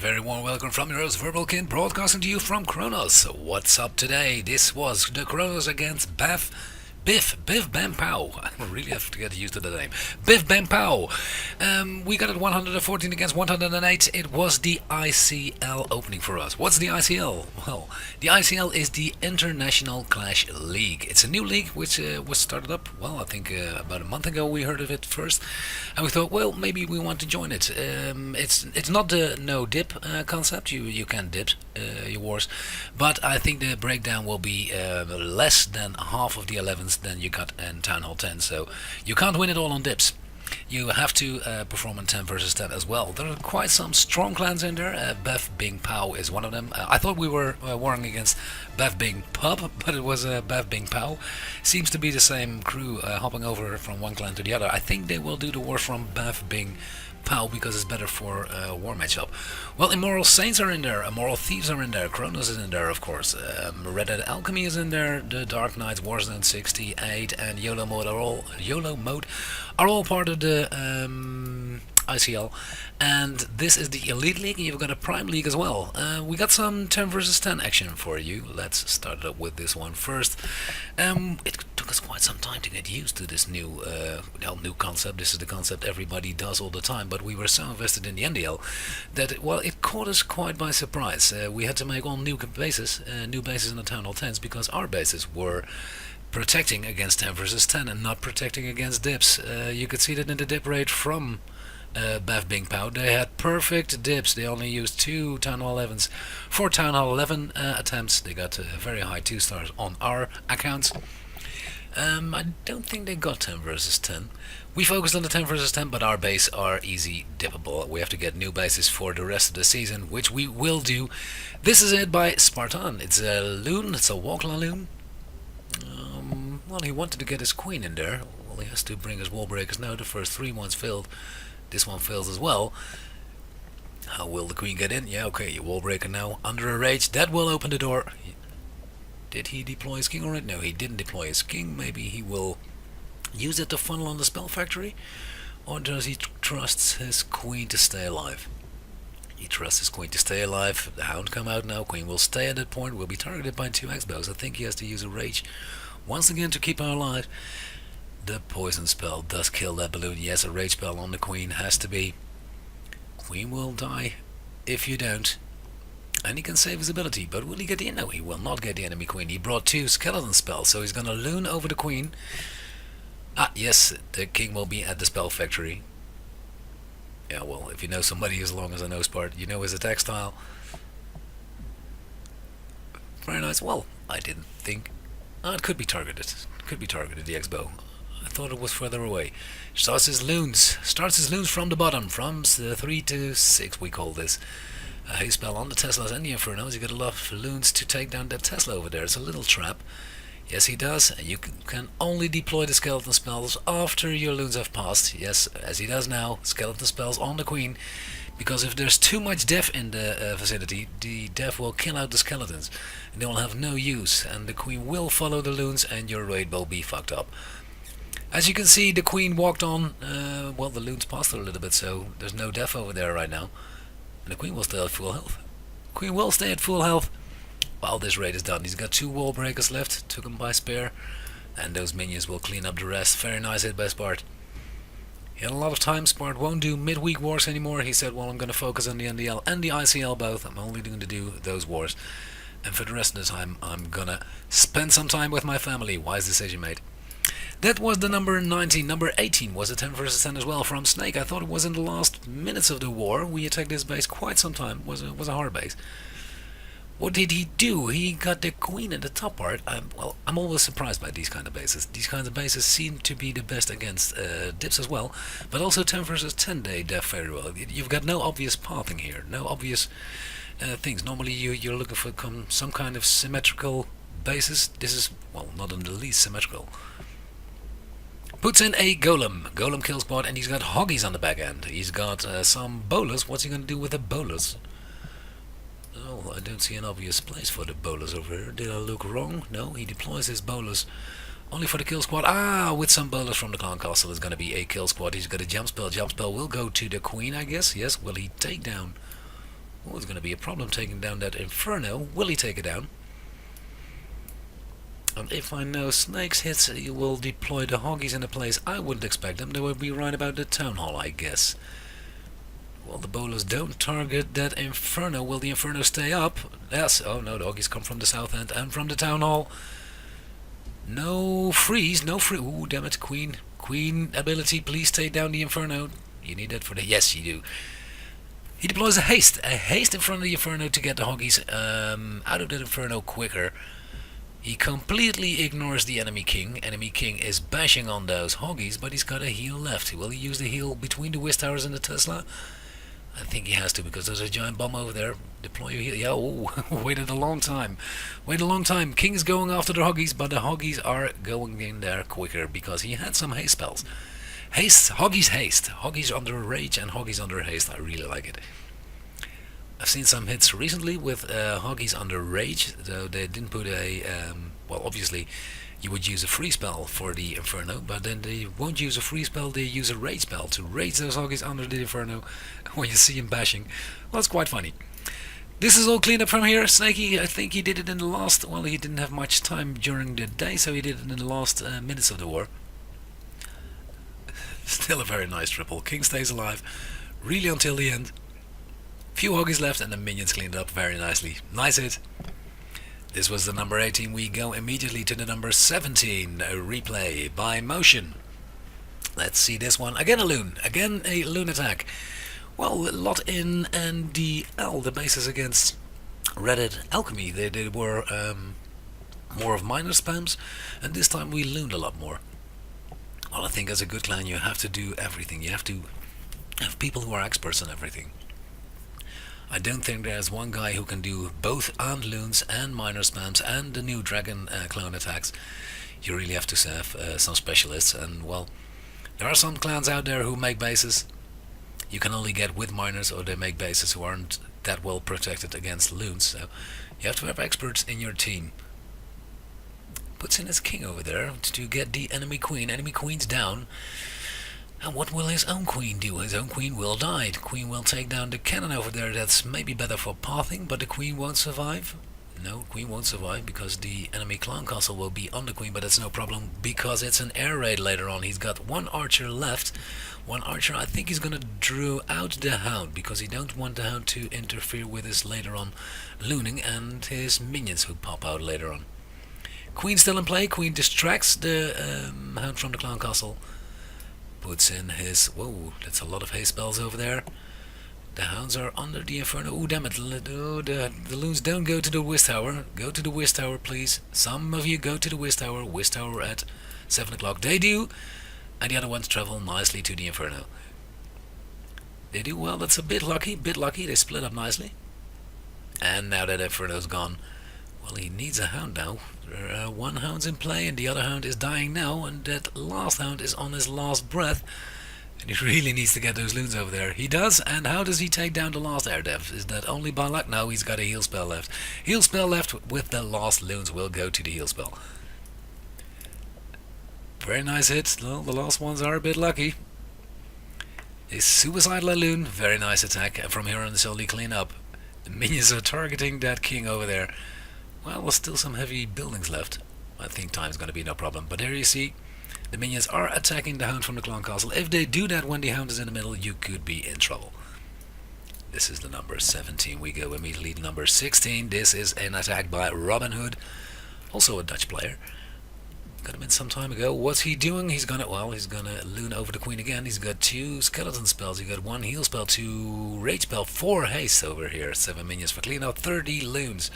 very warm welcome from your host Verbalkin, broadcasting to you from Kronos. What's up today? This was the Kronos against BiffBangPow. I really have to get used to the name. BiffBangPow. We got it 114 against 108. It was the ICL opening for us. What's the ICL? Well, the ICL is the International Clash League. It's a new league which was started up, well, I think about a month ago we heard of it first. And we thought, well, maybe we want to join it. It's not the no dip concept. You can dip your wars, but I think the breakdown will be less than half of the 11s than you got in Town Hall 10. So you can't win it all on dips. You have to perform in 10 versus 10 as well. There are quite some strong clans in there. BiffBangPow is one of them. I thought we were warring against BiffBangPub, but it was BiffBangPow. Seems to be the same crew hopping over from one clan to the other. I think they will do the war from BiffBangPow because it's better for war matchup. Well, Immoral Saints are in there, Immoral Thieves are in there, Kronos is in there, of course, Red Dead Alchemy is in there, the Dark Knights, Warzone 68, and YOLO mode are all part of the ICL, and this is the Elite League, and you've got a Prime League as well. We got some 10 versus 10 action for you. Let's start up with this one first. It took us quite some time to get used to this new concept. This is the concept everybody does all the time, but we were so invested in the NDL that, well, it caught us quite by surprise. We had to make all new bases in the Town Hall 10s because our bases were protecting against 10 versus 10 and not protecting against dips. You could see that in the dip rate from BiffBangPow. They had perfect dips. They only used 2 Town Hall 11s for Town Hall 11 attempts. They got very high 2 stars on our accounts. I don't think they got 10 versus 10. We focused on the 10 versus 10, but our base are easy dippable. We have to get new bases for the rest of the season, which we will do. This is it by Spartan. It's a loon. It's a Walkla loon. Well, he wanted to get his queen in there. Well, he has to bring his wall breakers now. The first 3 ones failed. This one fails as well. How will the queen get in? Yeah, okay, your wall breaker now under a rage. That will open the door. Did he deploy his king already? No, he didn't deploy his king. Maybe he will use it to funnel on the spell factory? Or does he trust his queen to stay alive? He trusts his queen to stay alive. The hound come out now. Queen will stay at that point. Will be targeted by 2 X-bows. I think he has to use a rage once again to keep her alive. The poison spell does kill that balloon. Yes, a rage spell on the queen has to be. Queen will die if you don't. And he can save his ability, but will he get the no, he will not get the enemy queen. He brought 2 skeleton spells, so he's gonna loon over the queen. Ah, yes, the king will be at the spell factory. Yeah, well, if you know somebody as long as I know Spart, you know his attack style. Very nice. Well, I didn't think. It could be targeted. The X-bow. I thought it was further away. Starts his loons from the bottom, from 3 to 6 we call this. A haste spell on the Teslas and the Infernos. You got a lot of loons to take down that Tesla over there. It's a little trap. Yes, he does. And you can only deploy the skeleton spells after your loons have passed. Yes, as he does now. Skeleton spells on the queen. Because if there's too much death in the vicinity, the death will kill out the skeletons. And they will have no use. And the queen will follow the loons and your raid will be fucked up. As you can see, the queen walked on. Well, the loons passed her a little bit, so there's no death over there right now. And the queen will stay at full health. Queen will stay at full health while this raid is done. He's got 2 wall breakers left. Took them by spare. And those minions will clean up the rest. Very nice hit by Spart. He had a lot of time. Spart won't do midweek wars anymore. He said, well, I'm going to focus on the NDL and the ICL both. I'm only going to do those wars. And for the rest of the time, I'm going to spend some time with my family. Wise decision made. That was the number 19. Number 18 was a 10 versus 10 as well from Snake. I thought it was in the last minutes of the war. We attacked this base quite some time. It was a hard base. What did he do? He got the queen in the top part. I'm always surprised by these kind of bases. These kinds of bases seem to be the best against dips as well. But also 10 versus 10 they def very well. You've got no obvious pathing here. No obvious things. Normally you're looking for some kind of symmetrical bases. This is, well, not in the least symmetrical. Puts in a golem. Golem kills bot, and he's got hoggies on the back end. He's got some bolus. What's he going to do with the bolus? Oh, I don't see an obvious place for the bolus over here. Did I look wrong? No, he deploys his bolus only for the kill squad. With some bolus from the clan castle is going to be a kill squad. He's got a jump spell. Jump spell will go to the queen, I guess. Yes, will he take down Oh, it's going to be a problem taking down that Inferno. Will he take it down? And if I know Snake's hits, he will deploy the Hoggies in a place I wouldn't expect them. They will be right about the Town Hall, I guess. Well, the Bolos don't target that Inferno. Will the Inferno stay up? Yes. Oh no, the Hoggies come from the south end and from the Town Hall. No freeze, no free. Ooh, damn it, Queen. Queen ability, please take down the Inferno. You need that for the... Yes, you do. He deploys a haste in front of the Inferno to get the Hoggies out of the Inferno quicker. He completely ignores the enemy king. Enemy king is bashing on those Hoggies, but he's got a heal left. Will he use the heal between the Whiz Towers and the Tesla? I think he has to, because there's a giant bomb over there. Deploy your heal. Yeah, oh, waited a long time. Waited a long time. King is going after the Hoggies, but the Hoggies are going in there quicker because he had some haste spells. Haste, Hoggies haste. Hoggies under rage and Hoggies under haste. I really like it. I've seen some hits recently with Hoggies under rage, though they didn't put a... well, obviously, you would use a free spell for the Inferno, but then they won't use a free spell, they use a rage spell to rage those Hoggies under the Inferno when you see him bashing. Well, it's quite funny. This is all cleaned up from here. Snakey, I think he did it in the last... Well, he didn't have much time during the day, so he did it in the last minutes of the war. Still a very nice triple. King stays alive, really until the end. Few Hoggies left and the minions cleaned up very nicely. Nice hit. This was the number 18. We go immediately to the number 17. A replay by motion. Let's see this one. Again a loon. Again a loon attack. Well, a lot in NDL, the bases against Reddit Alchemy. They were more of minor spams, and this time we looned a lot more. Well, I think as a good clan you have to do everything. You have to have people who are experts in everything. I don't think there's one guy who can do both and loons and minor spams and the new dragon clone attacks. You really have to have some specialists, and well, there are some clans out there who make bases you can only get with miners, or they make bases who aren't that well protected against loons, so you have to have experts in your team. Puts in his king over there to get the enemy queen. Enemy queen's down. And what will his own queen do? His own queen will die. The queen will take down the cannon over there. That's maybe better for pathing, but the queen won't survive. No, queen won't survive because the enemy clan castle will be on the queen, but that's no problem because it's an air raid later on. He's got one archer left. One archer, I think he's gonna draw out the hound because he don't want the hound to interfere with his later on looning and his minions who pop out later on. Queen still in play. Queen distracts the hound from the clan castle. Puts in his... Whoa, that's a lot of haste spells over there. The hounds are under the Inferno. Oh, damn it. Oh, the loons don't go to the Whiz Tower. Go to the Whiz Tower, please. Some of you go to the Whiz Tower. Whiz Tower at 7 o'clock. They do. And the other ones travel nicely to the Inferno. They do well. That's a bit lucky. They split up nicely. And now that Inferno's gone, well, he needs a hound now. One hound's in play and the other hound is dying now, and that last hound is on his last breath, and he really needs to get those loons over there. He does, and how does he take down the last air dev? Is that only by luck? No, he's got a heal spell left. Heal spell left with the last loons will go to the heal spell. Very nice hit. Well, the last ones are a bit lucky. A suicidal loon, very nice attack, and from here on it's only clean up. The minions are targeting that king over there. Well, there's still some heavy buildings left. I think time's going to be no problem. But here you see, the minions are attacking the hound from the clan castle. If they do that when the hound is in the middle, you could be in trouble. This is the number 17. We go immediately to number 16. This is an attack by Robin Hood, also a Dutch player. Got him in some time ago. What's he doing? He's gonna loon over the queen again. He's got 2 skeleton spells. He got 1 heal spell, 2 rage spell, 4 haste over here. 7 minions for clean out, 30 loons.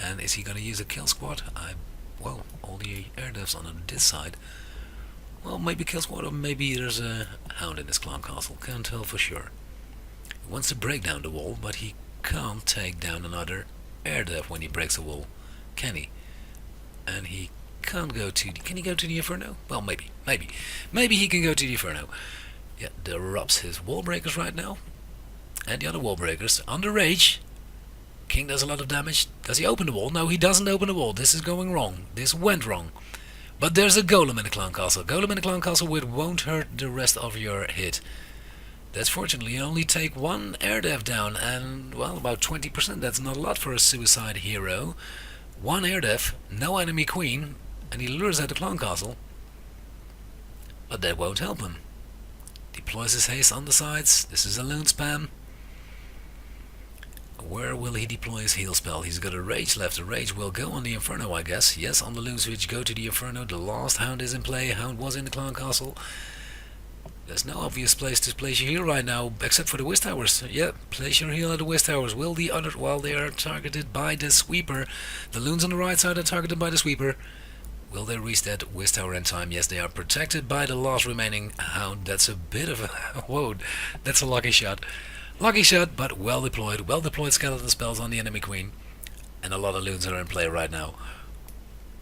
And is he going to use a kill squad? Well, all the air devs on this side. Well, maybe kill squad, or maybe there's a hound in this clan castle. Can't tell for sure. He wants to break down the wall, but he can't take down another air dev when he breaks a wall, can he? And he can't go to... Can he go to the Inferno? Well, maybe. Maybe he can go to the Inferno. Yeah, disrupts his wall breakers right now. And the other wall breakers under rage. King does a lot of damage. Does he open the wall? No, he doesn't open the wall. This is going wrong. This went wrong. But there's a golem in the clan castle. Golem in the clan castle, which won't hurt the rest of your hit. That's fortunately only take one air dev down, and well, about 20%. That's not a lot for a suicide hero. One air dev, no enemy queen, and he lures out the clone castle. But that won't help him. Deploys his haste on the sides. This is a loon spam. Where will he deploy his heal spell? He's got a rage left. The rage will go on the Inferno, I guess. Yes, on the loon switch, go to the Inferno. The last hound is in play. Hound was in the clan castle. There's no obvious place to place your heal right now, except for the Wiz Towers. Yeah, place your heal at the Wiz Towers. Will the other... Well, they are targeted by the sweeper. The loons on the right side are targeted by the sweeper. Will they reach that Wiz Tower in time? Yes, they are protected by the last remaining hound. That's a bit of a... Whoa, that's a lucky shot. Lucky shot, but well deployed. Well deployed skeleton spells on the enemy queen. And a lot of loons are in play right now.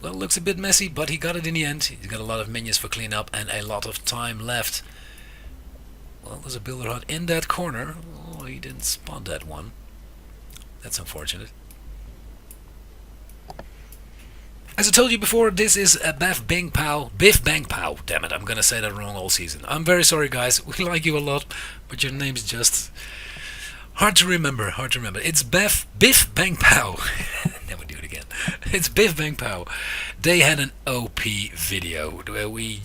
Well, it looks a bit messy, but he got it in the end. He's got a lot of minions for cleanup and a lot of time left. Well, there's a builder hut in that corner. Oh, he didn't spawn that one. That's unfortunate. As I told you before, this is a BiffBangPow. Damn it, I'm gonna say that wrong all season. I'm very sorry, guys. We like you a lot, but your name's just hard to remember. It's BiffBangPow. Never do it again. It's BiffBangPow. They had an OP video where we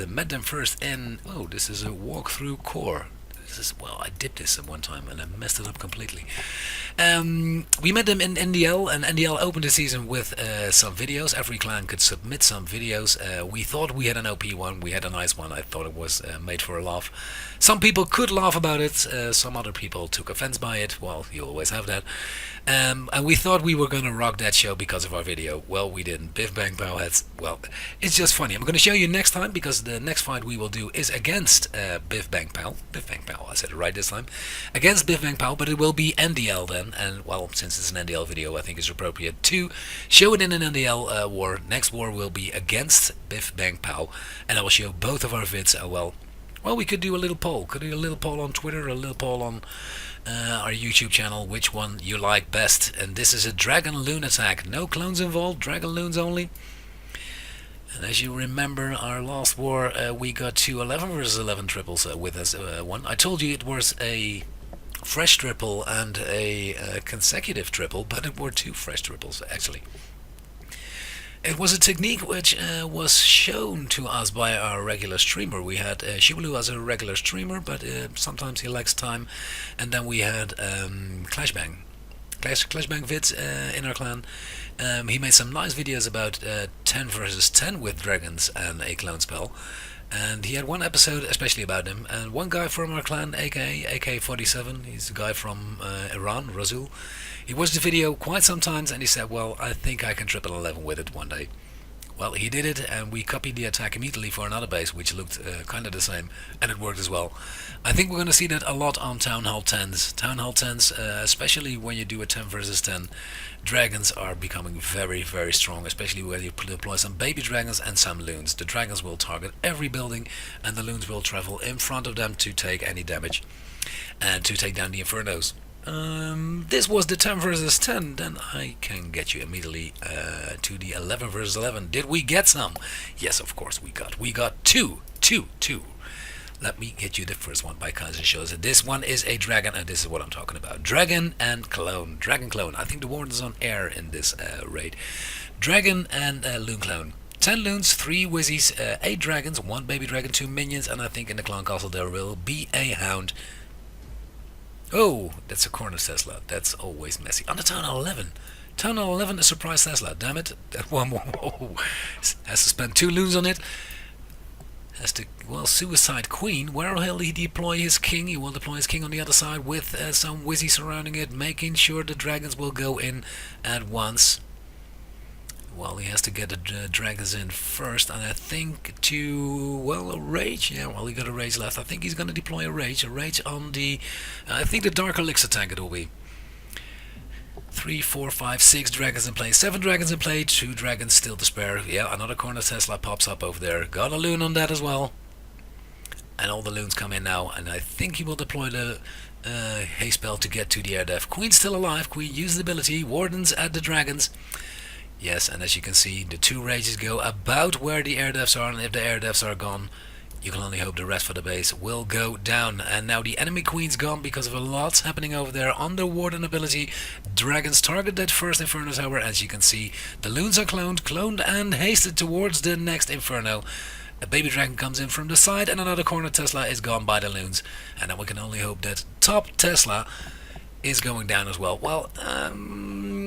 met them first in... Oh, this is a walkthrough core. Well, I did this at one time and I messed it up completely. We met them in NDL, and NDL opened the season with some videos. Every clan could submit some videos. We thought we had an OP one, we had a nice one. I thought it was made for a laugh. Some people could laugh about it, some other people took offense by it. Well, you always have that. And we thought we were going to rock that show because of our video. Well, we didn't. BiffBangPow has... Well, it's just funny. I'm going to show you next time, because the next fight we will do is against BiffBangPow. BiffBangPow, I said it right this time. Against BiffBangPow, but it will be NDL then. And, well, since it's an NDL video, I think it's appropriate to show it in an NDL war. Next war will be against BiffBangPow. And I will show both of our vids. Well, we could do a little poll. Could do a little poll on Twitter, a little poll on our YouTube channel, which one you like best. And this is a Dragon Loon attack. No clones involved, Dragon Loons only. And as you remember, our last war, we got 2 11 versus 11 triples with us one. I told you it was a fresh triple and a consecutive triple, but it were 2 fresh triples actually. It was a technique which was shown to us by our regular streamer. We had Shibalu as a regular streamer, but sometimes he lacks time. And then we had Clashbang vids in our clan. He made some nice videos about 10 versus 10 with dragons and a clone spell. And he had one episode especially about him. And one guy from our clan, aka AK-47, he's a guy from Iran, Razul. He watched the video quite sometimes and he said, well, I think I can triple 11 with it one day. Well, he did it, and we copied the attack immediately for another base, which looked kind of the same, and it worked as well. I think we're going to see that a lot on Town Hall 10s. Town Hall 10s, especially when you do a 10 versus 10, dragons are becoming very, very strong, especially when you deploy some baby dragons and some loons. The dragons will target every building, and the loons will travel in front of them to take any damage, and to take down the Infernos. This was the 10 versus 10, then I can get you immediately to the 11 versus 11. Did we get some? Yes, of course we got two. Let me get you the first one by Kaiser shows that this one is a dragon, and this is what I'm talking about. Dragon and clone. Dragon clone. I think the warden is on air in this raid. Dragon and loon clone. 10 loons, 3 wizzies, 8 dragons, 1 baby dragon, 2 minions, and I think in the clan castle there will be a hound. Oh, that's a Kronos Tesla. That's always messy. On the Town Hall 11. Town Hall 11, a surprise Tesla. Damn it. That one has to spend 2 loons on it. Has to, well, Suicide Queen. Where will he deploy his king? He will deploy his king on the other side with some wizzy surrounding it, making sure the dragons will go in at once. Well, he has to get the dragons in first, and I think to, well, a rage. Yeah, well, he got a rage left. I think he's going to deploy a rage on the, I think the Dark Elixir tank it will be. 3, 4, 5, 6 dragons in play, 7 dragons in play, 2 dragons still to spare. Yeah, another Kronos Tesla pops up over there. Got a loon on that as well. And all the loons come in now, and I think he will deploy the haste spell to get to the air def. Queen's still alive. Queen used the ability. Wardens at the dragons. Yes, and as you can see, the 2 rages go about where the air defs are, and if the air defs are gone, You can only hope the rest of the base will go down. And now the enemy queen's gone because of a lot happening over there on the warden ability. Dragons target that first Inferno tower. As you can see, the loons are cloned and hasted towards the next Inferno. A baby dragon comes in from the side and another corner Tesla is gone by the loons. And then we can only hope that top Tesla is going down as well. Well,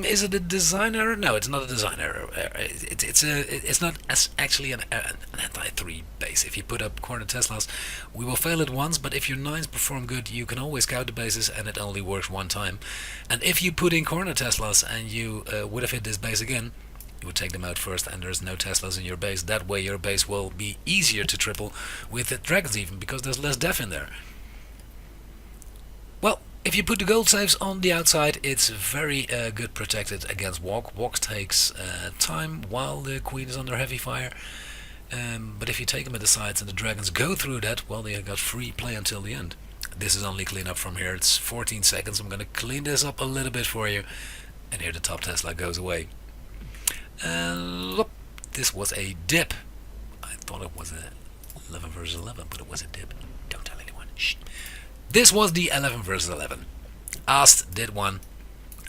is it a design error? No, it's not a design error. It's not actually an anti-3 base. If you put up corner Teslas, we will fail it once, but if your 9s perform good, you can always count the bases and it only works one time. And if you put in corner Teslas and you would have hit this base again, you would take them out first and there's no Teslas in your base. That way your base will be easier to triple with the dragons even, because there's less def in there. Well, if you put the gold saves on the outside, it's very good protected against walk. Walk takes time while the queen is under heavy fire. But if you take them at the sides and the dragons go through that, well, they got free play until the end. This is only clean up from here. It's 14 seconds. I'm going to clean this up a little bit for you. And here the top Tesla goes away. Look, this was a dip. I thought it was a 11 versus 11, but it was a dip. Don't tell anyone. Shh. This was the 11 versus 11. Ast did one.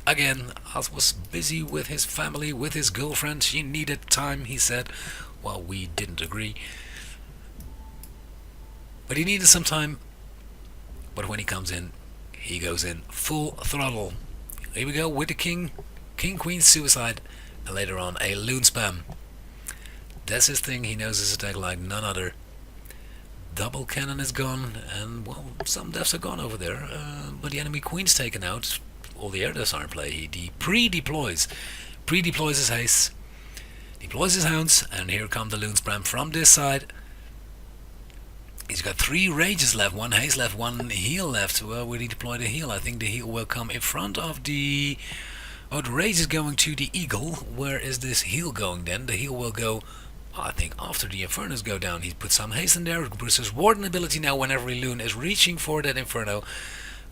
Again, Ast was busy with his family, with his girlfriend. She needed time, he said. Well, we didn't agree. But he needed some time. But when he comes in, he goes in full throttle. Here we go with the king, queen, suicide, and later on a loon spam. That's his thing. He knows his attack like none other. Double cannon is gone, and well, some deaths are gone over there, but the enemy queen's taken out. All the air deaths are in play. He pre-deploys his haste, deploys his hounds, and here come the loon spam from this side. He's got 3 rages left, 1 haste left, 1 heal left. Well, will he deploy the heal? I think the heal will come in front of the... Oh, the rage is going to the eagle. Where is this heal going then? The heal will go... I think after the Infernos go down. He put some haste in there. Bruce's warden ability now when every loon is reaching for that Inferno.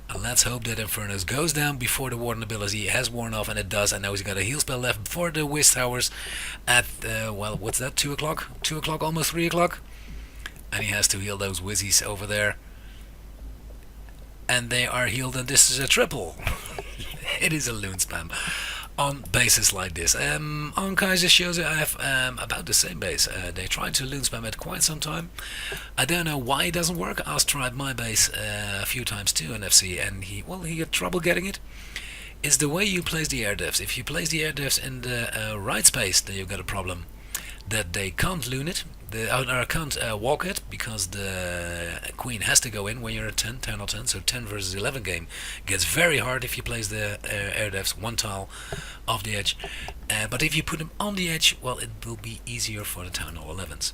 And let's hope that Infernos goes down before the warden ability has worn off, and it does. And now he's got a heal spell left for the Whiz Towers at, well, what's that, 2 o'clock? 2 o'clock, almost 3 o'clock? And he has to heal those Whizzies over there. And they are healed, and this is a triple. It is a loon spam. On bases like this. On Kaiser shows I have about the same base. They tried to loon spam it quite some time. I don't know why it doesn't work. I've tried my base a few times too in FC, and he had trouble getting it. It's the way you place the air devs. If you place the air devs in the right space, then you've got a problem that they can't loon it. Can't walk it, because the queen has to go in when you're at 10 or 10, so 10 versus 11 game gets very hard if you place the air devs 1 tile off the edge. But if you put them on the edge, well, it will be easier for the town hall 11s.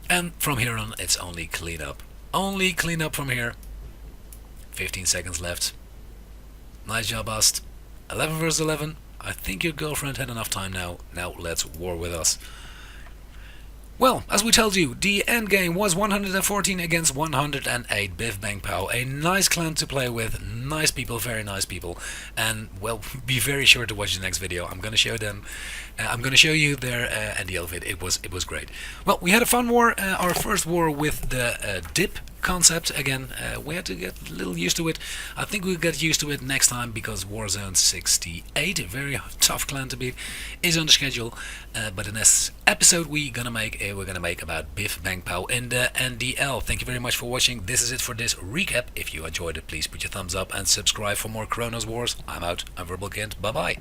And from here on, it's only clean up. Only clean up from here. 15 seconds left. Nice job, Ast. 11 versus 11. I think your girlfriend had enough time now. Now let's war with us. Well, as we told you, the end game was 114 against 108. BiffBangPow, a nice clan to play with, nice people, very nice people, and well, be very sure to watch the next video. I'm gonna show them. I'm gonna show you their NDL vid. It was great. Well, we had a fun war, our first war with the dip concept again. We had to get a little used to it. I think we'll get used to it next time, because Warzone 68, a very tough clan to beat, is on the schedule. But in this episode we're gonna make about BiffBangPow in the NDL. Thank you very much for watching. This is it for this recap. If you enjoyed it, please put your thumbs up and subscribe for more Kronos Wars. I'm out. I'm VerbalKint. Bye bye.